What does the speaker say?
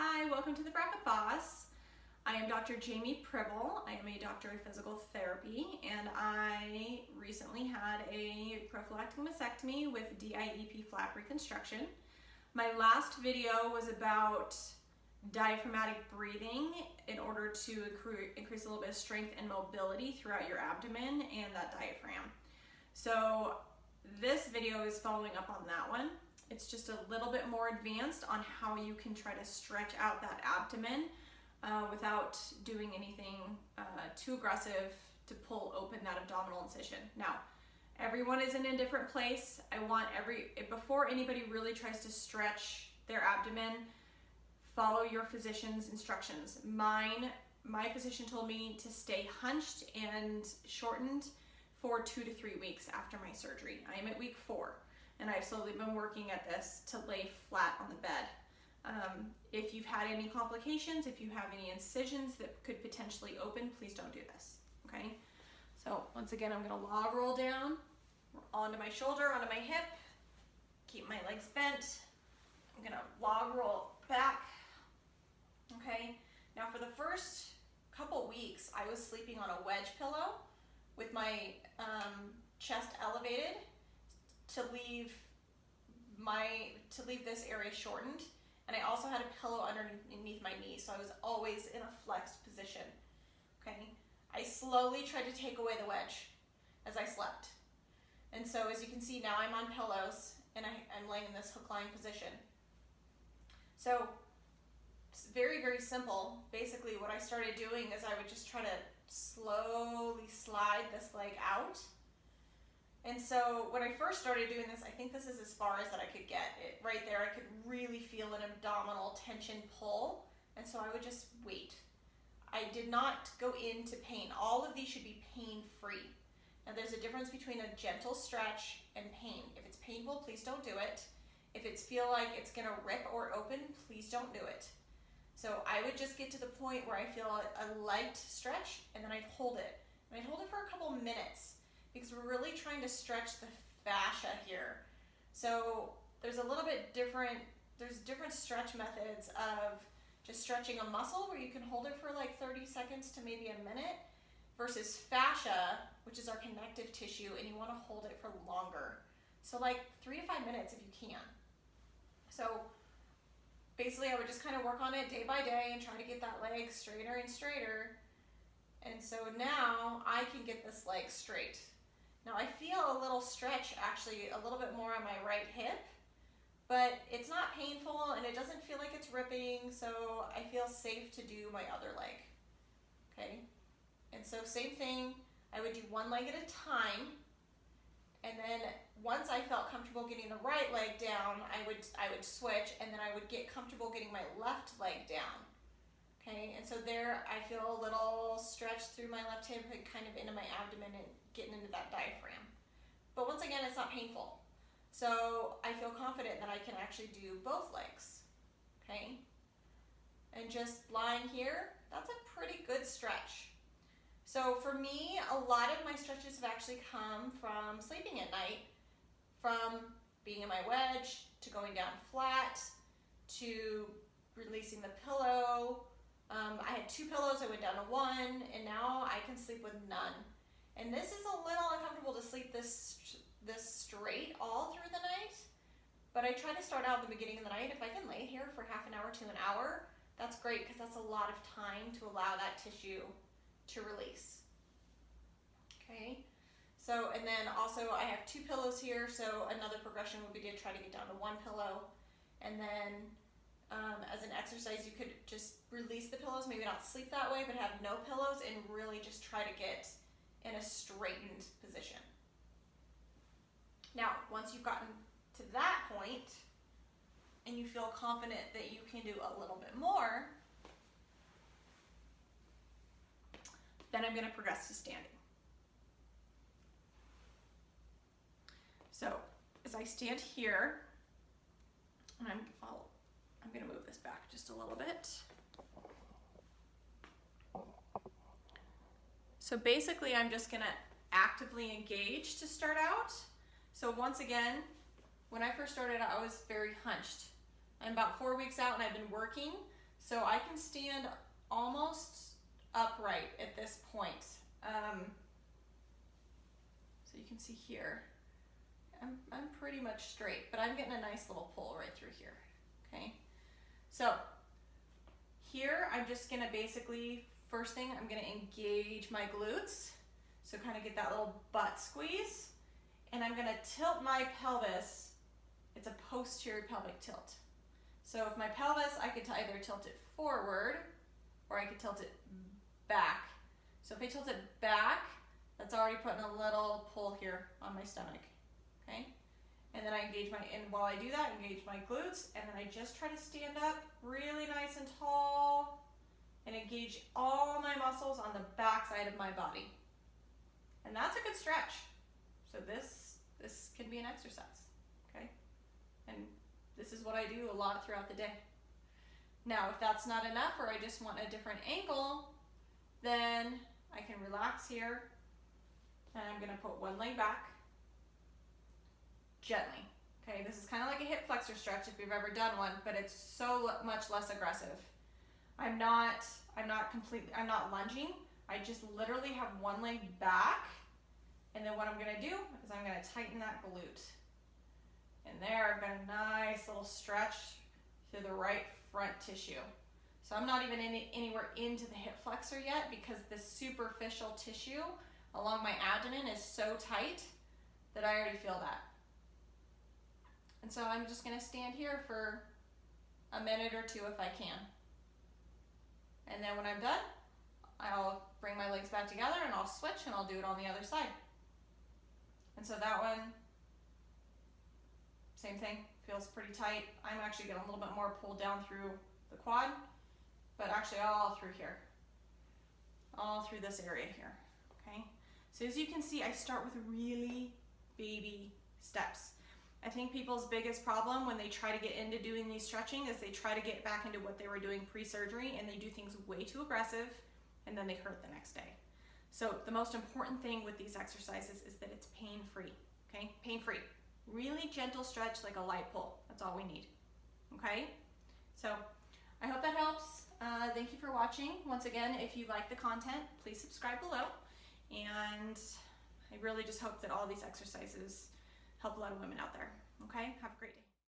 Hi, welcome to the Bracket Boss. I am Dr. Jamie Pribyl. I am a doctor of physical therapy, and I recently had a prophylactic mastectomy with DIEP FLAP reconstruction. My last video was about diaphragmatic breathing in order to increase a little bit of strength and mobility throughout your abdomen and that diaphragm. So this video is following up on that one. It's just a little bit more advanced on how you can try to stretch out that abdomen without doing anything too aggressive to pull open that abdominal incision. Now, everyone is in a different place. I want before anybody really tries to stretch their abdomen, follow your physician's instructions. My physician told me to stay hunched and shortened for 2 to 3 weeks after my surgery. I am at week 4. And I've slowly been working at this to lay flat on the bed. If you've had any complications, if you have any incisions that could potentially open, please don't do this, okay? So once again, I'm gonna log roll down, onto my shoulder, onto my hip, keep my legs bent. I'm gonna log roll back, okay? Now for the first couple weeks, I was sleeping on a wedge pillow with my chest elevated, to leave this area shortened, and I also had a pillow underneath my knee, so I was always in a flexed position. Okay, I slowly tried to take away the wedge as I slept, and so as you can see now I'm on pillows and I'm laying in this hook lying position. So it's very, very simple. Basically what I started doing is I would just try to slowly slide this leg out. And so when I first started doing this, I think this is as far as that I could get it. Right there, I could really feel an abdominal tension pull. And so I would just wait. I did not go into pain. All of these should be pain-free. Now there's a difference between a gentle stretch and pain. If it's painful, please don't do it. If it's feel like it's gonna rip or open, please don't do it. So I would just get to the point where I feel a light stretch, and then I'd hold it. And I'd hold it for a couple minutes, because we're really trying to stretch the fascia here. So there's a little bit different, there's different stretch methods of just stretching a muscle where you can hold it for like 30 seconds to maybe a minute, versus fascia, which is our connective tissue, and you want to hold it for longer. So like 3 to 5 minutes if you can. So basically I would just kind of work on it day by day and try to get that leg straighter and straighter. And so now I can get this leg straight. Now I feel a little stretch, actually a little bit more on my right hip, but it's not painful and it doesn't feel like it's ripping, so I feel safe to do my other leg, okay? And so same thing, I would do one leg at a time, and then once I felt comfortable getting the right leg down, I would switch, and then I would get comfortable getting my left leg down. Okay, and so there I feel a little stretch through my left hip and kind of into my abdomen and getting into that diaphragm. But once again, it's not painful. So I feel confident that I can actually do both legs, okay? And just lying here, that's a pretty good stretch. So for me, a lot of my stretches have actually come from sleeping at night, from being in my wedge, to going down flat, to releasing the pillow. I had 2 pillows, I went down to 1, and now I can sleep with none. And this is a little uncomfortable to sleep this straight all through the night, but I try to start out at the beginning of the night. If I can lay here for half an hour to an hour, that's great, because that's a lot of time to allow that tissue to release. Okay, so, and then also I have 2 pillows here, so another progression would be to try to get down to 1 pillow, and then as an exercise, you could just release the pillows, maybe not sleep that way, but have no pillows and really just try to get in a straightened position. Now, once you've gotten to that point and you feel confident that you can do a little bit more, then I'm going to progress to standing. So as I stand here, and I'm going to move this back just a little bit. So basically I'm just going to actively engage to start out. So once again, when I first started, I was very hunched. I'm about 4 weeks out and I've been working. So I can stand almost upright at this point. So you can see here, I'm pretty much straight, but I'm getting a nice little pull right through here, okay? So here, I'm just gonna basically, first thing, I'm gonna engage my glutes. So kind of get that little butt squeeze. And I'm gonna tilt my pelvis. It's a posterior pelvic tilt. So if my pelvis, I could either tilt it forward or I could tilt it back. So if I tilt it back, that's already putting a little pull here on my stomach, okay? And then I engage and while I do that, engage my glutes, and then I just try to stand up really nice and tall and engage all my muscles on the back side of my body. And that's a good stretch. So this can be an exercise, okay? And this is what I do a lot throughout the day. Now, if that's not enough or I just want a different angle, then I can relax here and I'm gonna put one leg back gently. Okay, this is kind of like a hip flexor stretch if you've ever done one, but it's so much less aggressive. I'm not lunging. I just literally have one leg back, and then what I'm gonna do is I'm gonna tighten that glute. And there I've got a nice little stretch through the right front tissue. So I'm not even anywhere into the hip flexor yet because the superficial tissue along my abdomen is so tight that I already feel that. And so I'm just gonna stand here for a minute or two if I can. And then when I'm done, I'll bring my legs back together and I'll switch and I'll do it on the other side. And so that one, same thing, feels pretty tight. I'm actually getting a little bit more pulled down through the quad, but actually all through here, all through this area here, okay? So as you can see, I start with really baby steps. I think people's biggest problem when they try to get into doing these stretching is they try to get back into what they were doing pre-surgery and they do things way too aggressive and then they hurt the next day. So the most important thing with these exercises is that it's pain-free, okay? Pain-free. Really gentle stretch like a light pull. That's all we need, okay? So I hope that helps. Thank you for watching. Once again, if you like the content, please subscribe below. And I really just hope that all these exercises help a lot of women out there, okay? Have a great day.